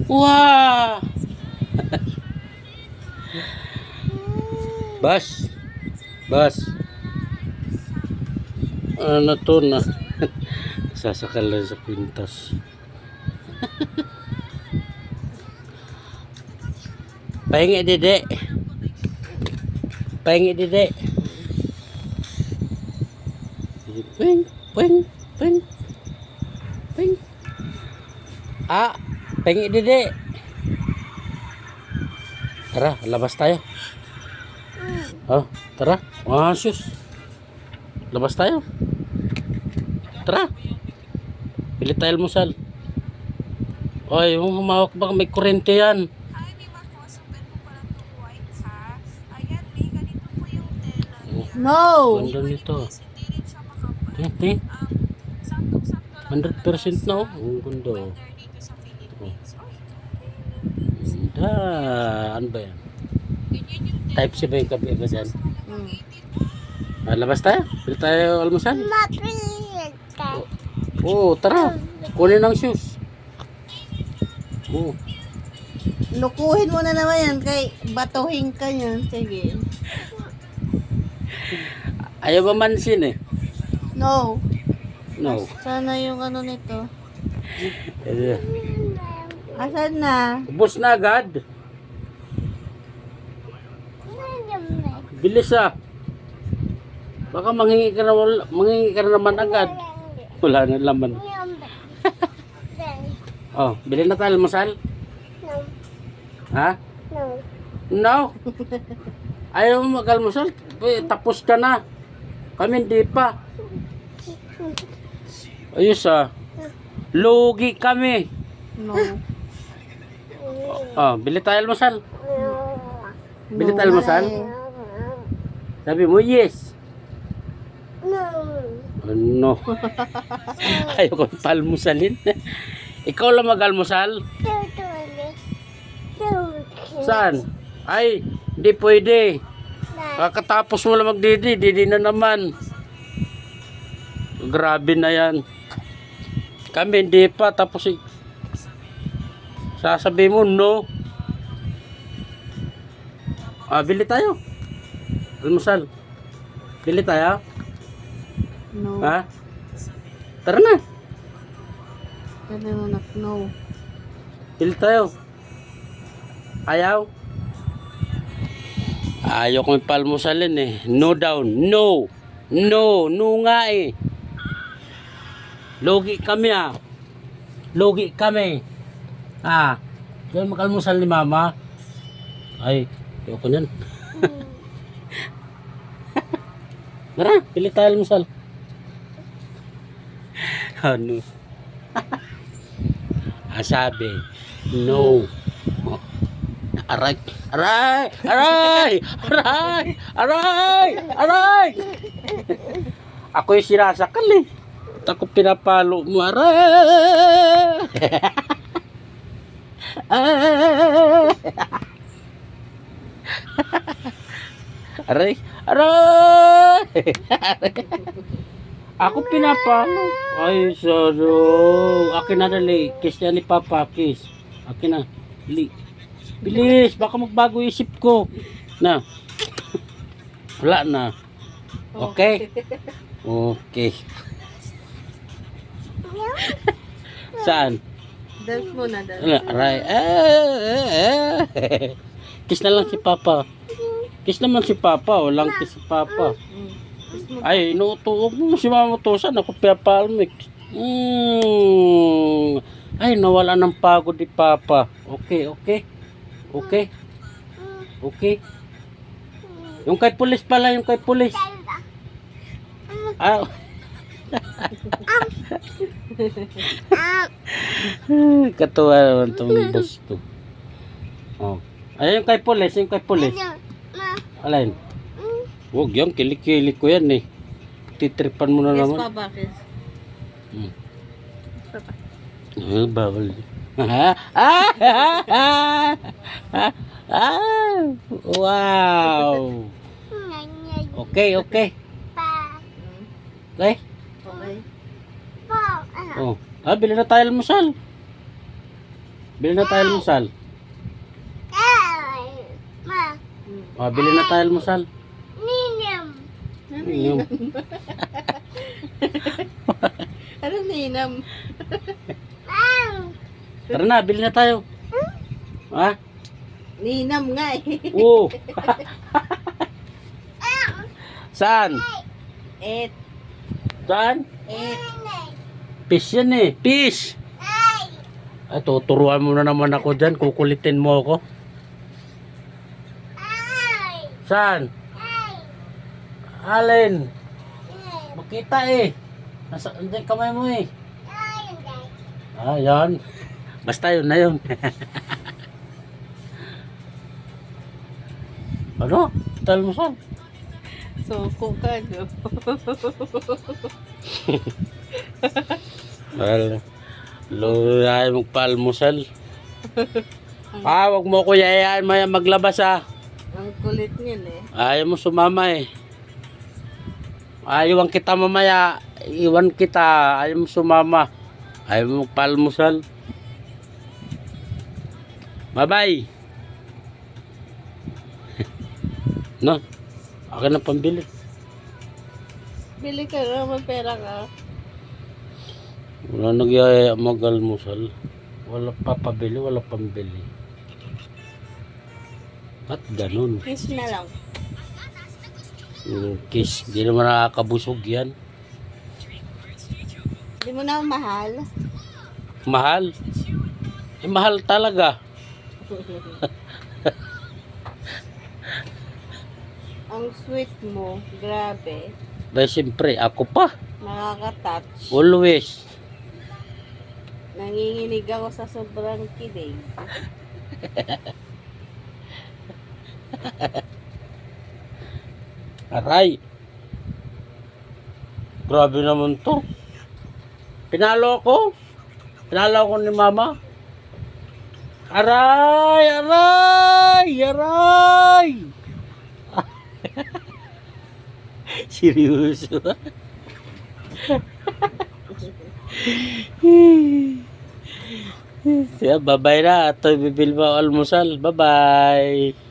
Wah! Bas. Bas. Ano to na? Sasakal lang sa kwintas. Pahingi dede. Pahingi dede. Ping, ping, ping. Ping. Ah, pahingi dede. Tara, labas tayo. Oh, tara. Ah, sus. Labas tayo. Tara. Bili tayo almusal. Oy, yung humawak baka may kurente yan. Ay, di ba po? Sugat mo pala itong white ha? Ayan, may ganito po yung tela niya. No! Ganda nito. Hindi rin siya makapal. Hindi. Saktong-sakto lang. 100% na oh. Ang ganda oh. Weather dito sa Philippines. Oy, Ganda. Ano ba yan? ganyan yung tela. Type C ba yung kabi ba dyan? Sa halagang 18. Labas tayo. Bili tayo almusal. Mapilit ka. Oo, tara. Kunin ang shoes. Oo. Lukuhin mo na naman yan kay batuhin ka yan. Sige. Ayaw ba mansin eh? No. No. Sana yung ano nito. Eh, Asan na? ubos na agad. Bilis ah. Baka manghingi ka na naman agad. Wala na laman. Oh, bili na tayo almusal. Ha? No. Ayaw mo mag-almusal? Tapos ka na. Kami hindi pa. Ayos ah. Lugi kami. No. Oh, bili tayo almusal. Bili No tayo almusal. nga eh. Sabi mo yes. No. Ayaw ko palmusalin. Ikaw lang mag-almusal? Saan? Ay, hindi pwede. Kakatapos mo lang magdidi, didi na naman. Grabe na yan. Kami hindi pa, tapos sasabihin mo no. Ah, bili tayo. Almusal. Bili tayo. No. Ha? Tara na. Sabi mo na no. Bili tayo. Ayaw? Ayaw kong palmusalin eh. No down. No. No. No nga eh. Logi kami ah. Logi kami. Ah. Diyan makalmusal ni mama. Ay. Ayaw ko nyan. Tara. Bili tayo almusal. Ano? Sabi, no. Aray, aray, aray, aray, aray, aray. Ako yung sinasakal eh. Ako pinapalo mo, aray. Aray, aray. Ako pinapalo. Ay, sorry. Akin na dali. Kiss yan ni Papa. Kiss. Akin na. Dali. Bilis. Baka magbago isip ko. Na. Wala na. Okay? Okay. Saan? Dance mo na, dance. Aray. Kiss na lang si Papa. Kiss naman si Papa. Walang kiss si Papa. Ay, inuutuog mo si Mama Tusan. Ako pinapalmik. Ay, nawala ng pagod ni Papa. Okay, okay. Okay. Okay. Yung kay pulis pala, yung kay pulis. Ah. Katuwa naman itong boss to. Oh. Ay, yung kay pulis, yung kay pulis. Alin? Huwag yan, kilik-kilik ko yan eh. Titripan mo na Kiss naman. Papa, kiss. Papa. Bawal. Wow. Okay, okay. Okay. Okay. Oh. Ah, bili na tayo almusal. Bili na tayo almusal. Bili na tayo almusal. Yung, Ano ninam? tara na, bili na tayo. Ha? Ninam nga eh. Oo. Saan? Et. Saan? Et. Fish yan eh. Fish! Ay, tuturuan mo na naman ako dyan. Kukulitin mo ako. Saan? Alin? Makita eh. Nasa, andyan kamay mo eh. Ah, yan. Basta yun na yun. Ano? Tal mo saan? Suko ka, no? Well, luhay magpaalmusal. Wag mo ko yayaan maya maglabas Ang kulit niyan eh. Ayaw mo sumama eh. Iwan kita mamaya. Iwan kita. Ayaw mo sumama. Ayaw mo magpaalmusal. Bye-bye. No? Akin na pambili. Bili ka na, may pera ka. Wala nagyaya mag-almusal. Wala papabili, wala pambili. Ba't ganun? Kiss na lang. Kiss, di naman nakakabusog yan. Di mo na mahal. Mahal. Eh, mahal talaga. Ang sweet mo, grabe. Ba, siyempre, ako pa. Nakaka-touch. Always. Nanginginig ako sa sobrang kilig. Aray. Grabe naman to. Pinalo ko. Pinalo ko ni mama. Aray! Aray! Aray! Seryoso. Siya, bye-bye na. Ito, bibil mo almusal. Bye-bye.